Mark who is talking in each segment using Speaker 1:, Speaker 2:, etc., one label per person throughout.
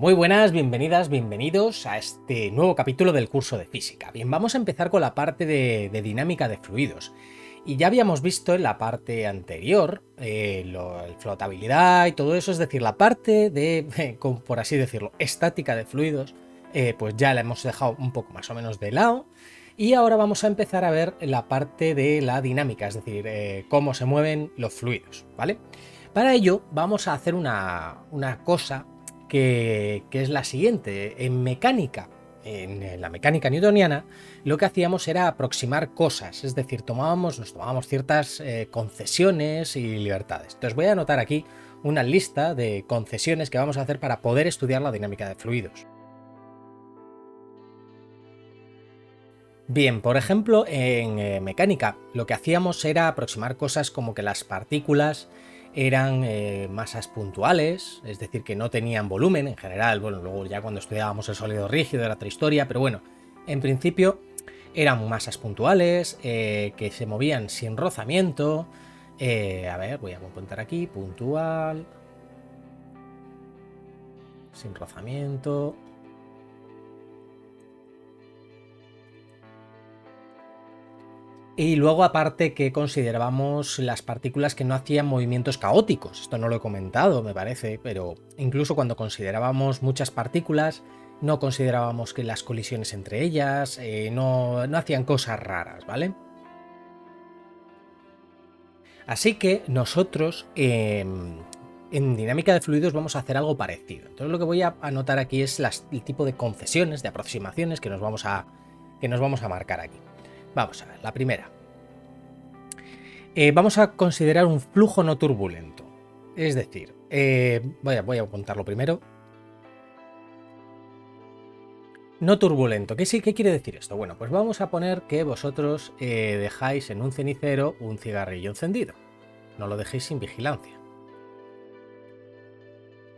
Speaker 1: Muy buenas, bienvenidas, bienvenidos a este nuevo capítulo del curso de física. Bien, vamos a empezar con la parte de dinámica de fluidos. Y ya habíamos visto en la parte anterior el flotabilidad y todo eso, es decir, la parte de, por así decirlo, estática de fluidos, pues ya la hemos dejado un poco más o menos de lado. Y ahora vamos a empezar a ver la parte de la dinámica, es decir, cómo se mueven los fluidos, ¿vale? Para ello vamos a hacer una cosa que es la siguiente. En mecánica, en la mecánica newtoniana, lo que hacíamos era aproximar cosas, es decir, nos tomábamos ciertas concesiones y libertades. Entonces voy a anotar aquí una lista de concesiones que vamos a hacer para poder estudiar la dinámica de fluidos. Bien, por ejemplo, en mecánica lo que hacíamos era aproximar cosas como que las partículas eran masas puntuales, es decir, que no tenían volumen en general. Bueno, luego ya cuando estudiábamos el sólido rígido era otra historia, pero bueno, en principio eran masas puntuales que se movían sin rozamiento. A ver, voy a apuntar aquí, puntual, sin rozamiento. Y luego aparte que considerábamos las partículas que no hacían movimientos caóticos. Esto no lo he comentado, me parece, pero incluso cuando considerábamos muchas partículas, no considerábamos que las colisiones entre ellas no hacían cosas raras, ¿vale? Así que nosotros en dinámica de fluidos vamos a hacer algo parecido. Entonces lo que voy a anotar aquí es el tipo de concesiones, de aproximaciones que nos vamos a marcar aquí. Vamos a ver, la primera. Vamos a considerar un flujo no turbulento. Es decir, voy a apuntarlo primero. No turbulento. ¿Qué quiere decir esto? Bueno, pues vamos a poner que vosotros dejáis en un cenicero un cigarrillo encendido. No lo dejéis sin vigilancia.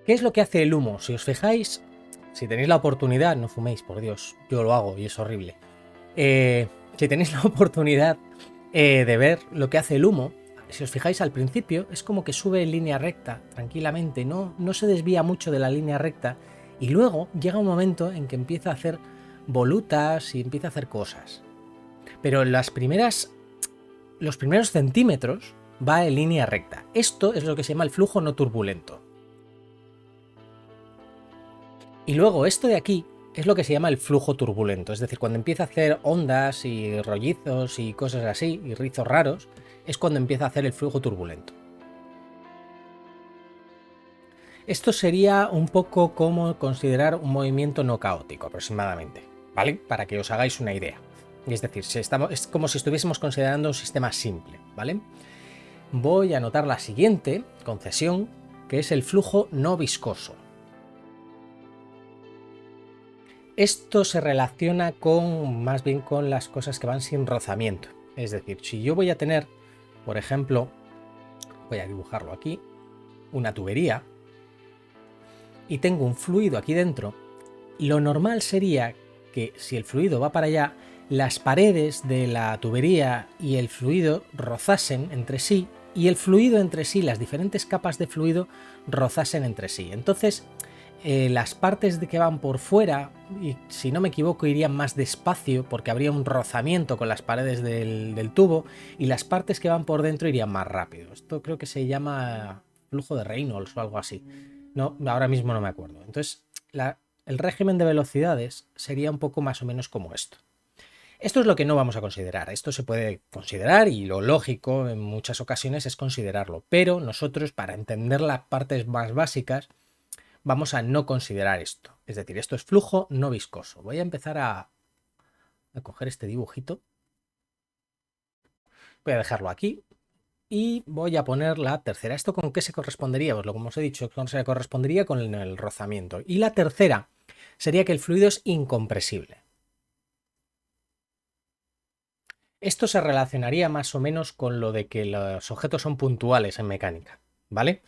Speaker 1: ¿Qué es lo que hace el humo? Si os fijáis, si tenéis la oportunidad, no fuméis, por Dios, yo lo hago y es horrible. Si tenéis la oportunidad de ver lo que hace el humo, si os fijáis al principio es como que sube en línea recta tranquilamente, no se desvía mucho de la línea recta y luego llega un momento en que empieza a hacer volutas y empieza a hacer cosas. Pero los primeros centímetros va en línea recta. Esto es lo que se llama el flujo no turbulento. Y luego esto de aquí es lo que se llama el flujo turbulento, es decir, cuando empieza a hacer ondas y rollizos y cosas así, y rizos raros, es cuando empieza a hacer el flujo turbulento. Esto sería un poco como considerar un movimiento no caótico aproximadamente, ¿vale? Para que os hagáis una idea. Es decir, es como si estuviésemos considerando un sistema simple, ¿vale? Voy a anotar la siguiente concesión, que es el flujo no viscoso. Esto se relaciona más bien con las cosas que van sin rozamiento. Es decir, si yo voy a tener, por ejemplo, voy a dibujarlo aquí, una tubería y tengo un fluido aquí dentro, lo normal sería que si el fluido va para allá, las paredes de la tubería y el fluido rozasen entre sí y el fluido entre sí, las diferentes capas de fluido rozasen entre sí. Entonces, las partes que van por fuera, y si no me equivoco, irían más despacio porque habría un rozamiento con las paredes del tubo, y las partes que van por dentro irían más rápido. Esto creo que se llama flujo de Reynolds o algo así. No, ahora mismo no me acuerdo. Entonces, el régimen de velocidades sería un poco más o menos como esto. Esto es lo que no vamos a considerar. Esto se puede considerar y lo lógico en muchas ocasiones es considerarlo, pero nosotros, para entender las partes más básicas, vamos a no considerar esto. Es decir, esto es flujo no viscoso. Voy a empezar a coger este dibujito. Voy a dejarlo aquí. Y voy a poner la tercera. ¿Esto con qué se correspondería? Pues lo como os he dicho, se correspondería con el rozamiento. Y la tercera sería que el fluido es incompresible. Esto se relacionaría más o menos con lo de que los objetos son puntuales en mecánica, ¿vale?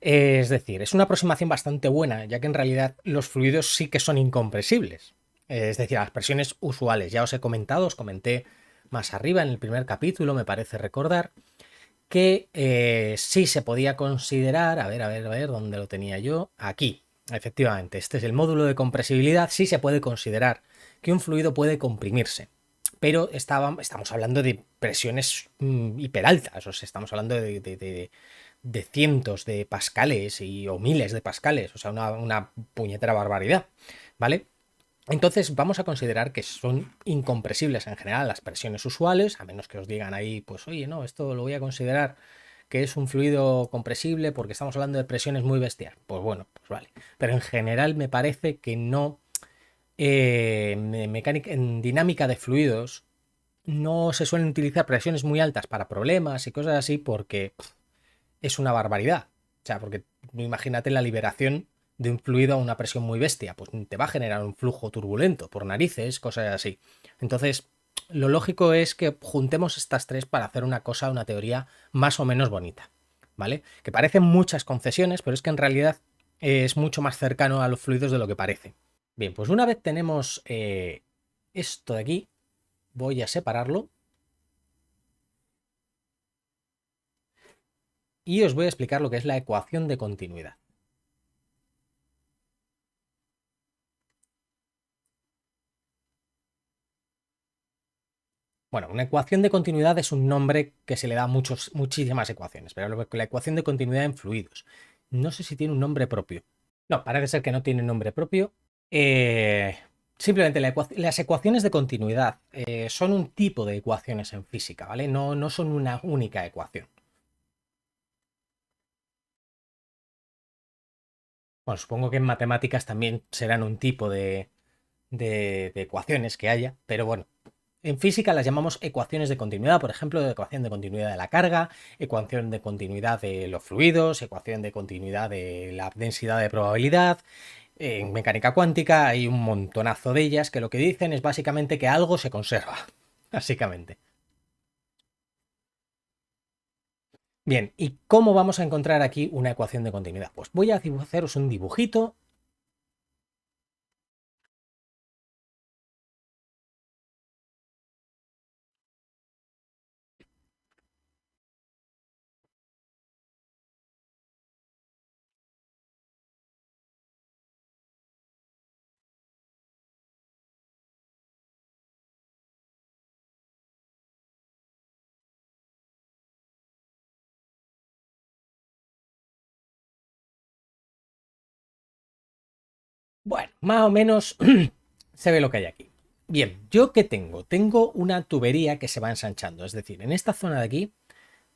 Speaker 1: Es decir, es una aproximación bastante buena, ya que en realidad los fluidos sí que son incompresibles. Es decir, a las presiones usuales. Ya os he comentado, os comenté más arriba en el primer capítulo, me parece recordar, que sí se podía considerar, a ver, ¿dónde lo tenía yo? Aquí. Efectivamente, este es el módulo de compresibilidad. Sí se puede considerar que un fluido puede comprimirse, pero estamos hablando de presiones hiperaltas, o sea, estamos hablando de cientos de pascales o miles de pascales, o sea, una puñetera barbaridad, ¿vale? Entonces vamos a considerar que son incompresibles en general las presiones usuales, a menos que os digan ahí, pues oye, no, esto lo voy a considerar que es un fluido compresible porque estamos hablando de presiones muy bestias. Pues bueno, pues vale. Pero en general me parece que no, en dinámica de fluidos no se suelen utilizar presiones muy altas para problemas y cosas así porque es una barbaridad. O sea, porque imagínate la liberación de un fluido a una presión muy bestia, pues te va a generar un flujo turbulento por narices, cosas así. Entonces, lo lógico es que juntemos estas tres para hacer una cosa, una teoría más o menos bonita, ¿vale? Que parecen muchas concesiones, pero es que en realidad es mucho más cercano a los fluidos de lo que parece. Bien, pues una vez tenemos esto de aquí, voy a separarlo y os voy a explicar lo que es la ecuación de continuidad. Bueno, una ecuación de continuidad es un nombre que se le da a muchísimas ecuaciones, pero la ecuación de continuidad en fluidos. No sé si tiene un nombre propio. No, parece ser que no tiene nombre propio. Eh, Simplemente las ecuaciones de continuidad son un tipo de ecuaciones en física, ¿vale? No son una única ecuación. Bueno, supongo que en matemáticas también serán un tipo de ecuaciones que haya, pero bueno, en física las llamamos ecuaciones de continuidad, por ejemplo, ecuación de continuidad de la carga, ecuación de continuidad de los fluidos, ecuación de continuidad de la densidad de probabilidad. En mecánica cuántica hay un montonazo de ellas que lo que dicen es básicamente que algo se conserva, básicamente. Bien, ¿y cómo vamos a encontrar aquí una ecuación de continuidad? Pues voy a haceros un dibujito. Bueno, más o menos se ve lo que hay aquí. Bien, ¿yo qué tengo? Tengo una tubería que se va ensanchando, es decir, en esta zona de aquí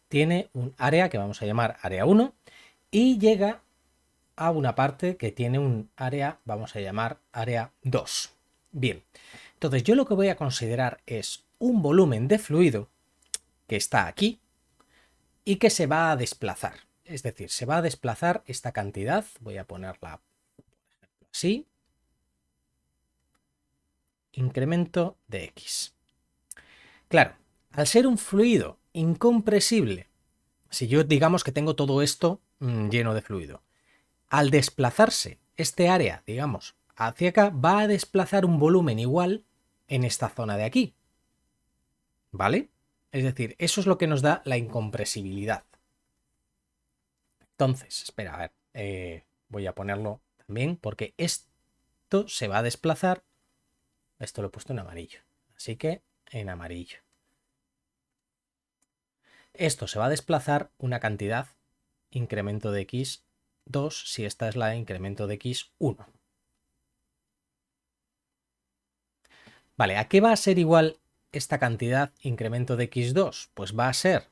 Speaker 1: tiene un área que vamos a llamar área 1 y llega a una parte que tiene un área, vamos a llamar área 2. Bien, entonces yo lo que voy a considerar es un volumen de fluido que está aquí y que se va a desplazar. Es decir, se va a desplazar esta cantidad, voy a ponerla así, incremento de X. Claro, al ser un fluido incompresible, si yo digamos que tengo todo esto lleno de fluido, al desplazarse este área, digamos, hacia acá, va a desplazar un volumen igual en esta zona de aquí. ¿Vale? Es decir, eso es lo que nos da la incompresibilidad. Entonces, espera, a ver, voy a ponerlo también porque esto se va a desplazar. Esto lo he puesto en amarillo. Así que en amarillo. Esto se va a desplazar una cantidad incremento de x2 si esta es la de incremento de x1. Vale, ¿a qué va a ser igual esta cantidad incremento de x2? Pues va a ser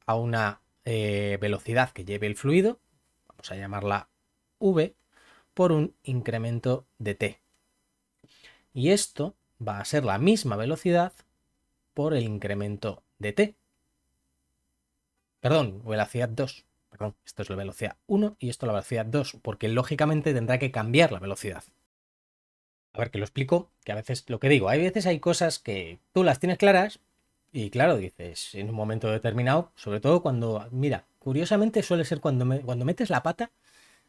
Speaker 1: a una velocidad que lleve el fluido, vamos a llamarla v, por un incremento de t. Y esto va a ser la misma velocidad por el incremento de t. Perdón, velocidad 2. Perdón, esto es la velocidad 1 y esto la velocidad 2, porque lógicamente tendrá que cambiar la velocidad. A ver, que lo explico, que a veces, lo que digo, hay veces hay cosas que tú las tienes claras y claro, dices, en un momento determinado, sobre todo cuando, mira, curiosamente suele ser cuando metes la pata,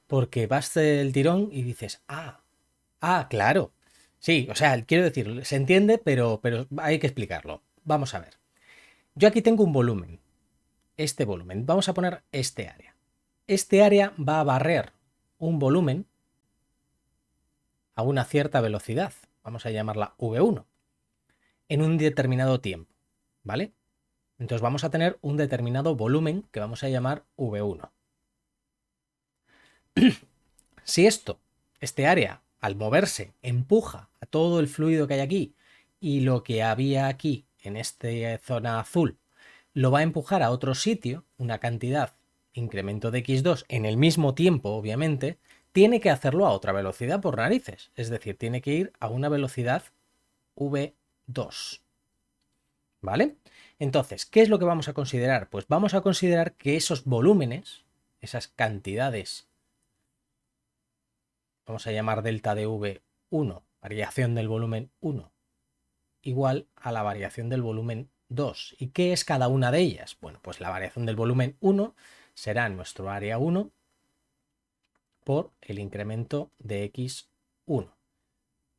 Speaker 1: porque vas del tirón y dices, claro. Sí, o sea, quiero decir, se entiende, pero hay que explicarlo. Vamos a ver. Yo aquí tengo un volumen, este volumen. Vamos a poner este área. Este área va a barrer un volumen a una cierta velocidad, vamos a llamarla V1, en un determinado tiempo, ¿vale? Entonces vamos a tener un determinado volumen que vamos a llamar V1. Si este área, al moverse, empuja a todo el fluido que hay aquí y lo que había aquí en esta zona azul lo va a empujar a otro sitio, una cantidad, incremento de x2 en el mismo tiempo, obviamente, tiene que hacerlo a otra velocidad por narices. Es decir, tiene que ir a una velocidad v2. ¿Vale? Entonces, ¿qué es lo que vamos a considerar? Pues vamos a considerar que esos volúmenes, esas cantidades, vamos a llamar delta de v1, variación del volumen 1, igual a la variación del volumen 2. ¿Y qué es cada una de ellas? Bueno, pues la variación del volumen 1 será nuestro área 1 por el incremento de x1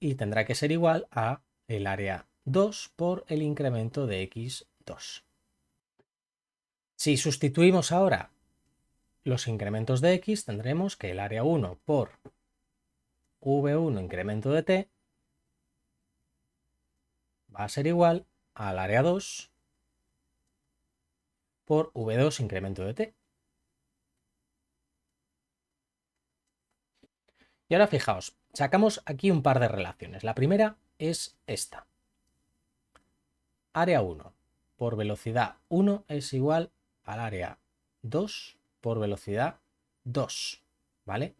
Speaker 1: y tendrá que ser igual a el área 2 por el incremento de x2. Si sustituimos ahora los incrementos de x, tendremos que el área 1 por v1 incremento de t va a ser igual al área 2 por v2 incremento de t. Y ahora fijaos, sacamos aquí un par de relaciones. La primera es esta. Área 1 por velocidad 1 es igual al área 2 por velocidad 2, ¿vale?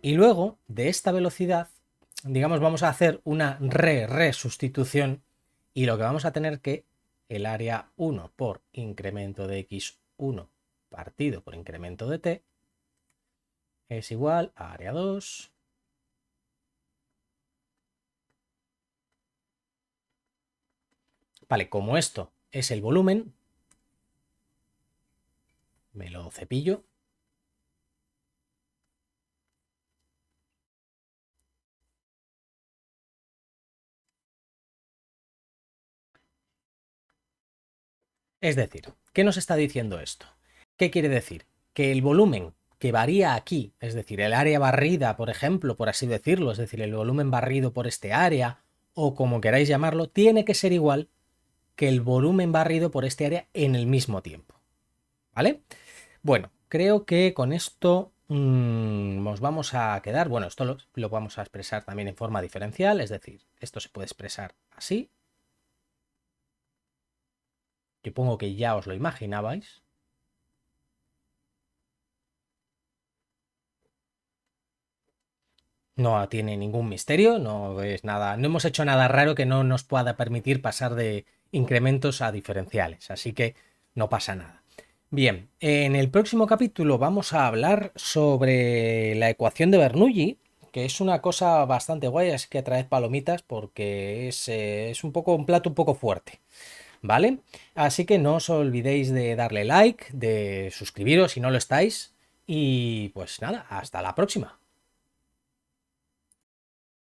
Speaker 1: Y luego, de esta velocidad, digamos, vamos a hacer una re-sustitución y lo que vamos a tener que el área 1 por incremento de x1 partido por incremento de t es igual a área 2 Vale, como esto es el volumen, me lo cepillo. Es decir, ¿qué nos está diciendo esto? ¿Qué quiere decir? Que el volumen que varía aquí, es decir, el área barrida, por ejemplo, por así decirlo, es decir, el volumen barrido por este área, o como queráis llamarlo, tiene que ser igual que el volumen barrido por este área en el mismo tiempo. ¿Vale? Bueno, creo que con esto nos vamos a quedar. Bueno, esto lo vamos a expresar también en forma diferencial, es decir, esto se puede expresar así. Yo pongo que ya os lo imaginabais. No tiene ningún misterio, no es nada, no hemos hecho nada raro que no nos pueda permitir pasar de incrementos a diferenciales, así que no pasa nada. Bien, en el próximo capítulo vamos a hablar sobre la ecuación de Bernoulli, que es una cosa bastante guay, así que traed palomitas porque es un plato un poco fuerte, ¿vale? Así que no os olvidéis de darle like, de suscribiros si no lo estáis, y pues nada, hasta la próxima.